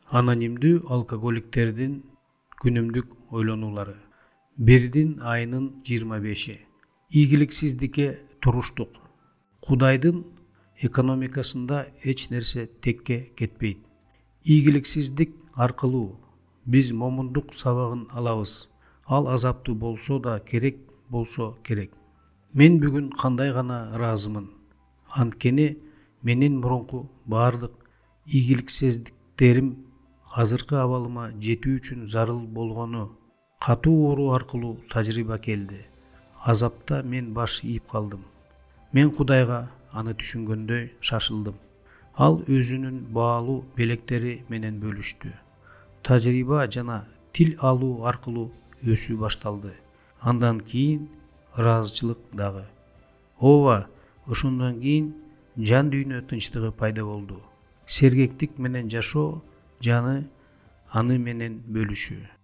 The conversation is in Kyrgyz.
Анонимдүү алкоголиктердин күнүмдүк ойлонуулары. 1-айынын 25-и. Ийгиликсиздикке туруштук. Кудайдын экономикасында эч нерсе текке кетпейт. Ийгиликсиздик аркылуу биз момундук сабагын алабыз. Ал азаптуу болсо да керек болсо керек. Мен бүгүн кандай гана ыраазымын. Анткени менин мурунку баардык ийгиликсиздиктерим азыркы абалыма жетүү үчүн зарыл болгону катуу оору аркылуу тажрыйба келди. Азапта мен баш ийип калдым. Мен Кудайга аны түшүнгөндөй шашылдым. Ал өзүнүн баалуу белектери менен бөлүштү. Тажрыйба жана тил алуу аркылуу өсүү башталды. Андан кийин ыраазычылык дагы. Ооба, ошондон кийин жан дүйнө тынчтыгы пайда болду. Сергектик менен жашоо, жаны аны менен бөлүшүү.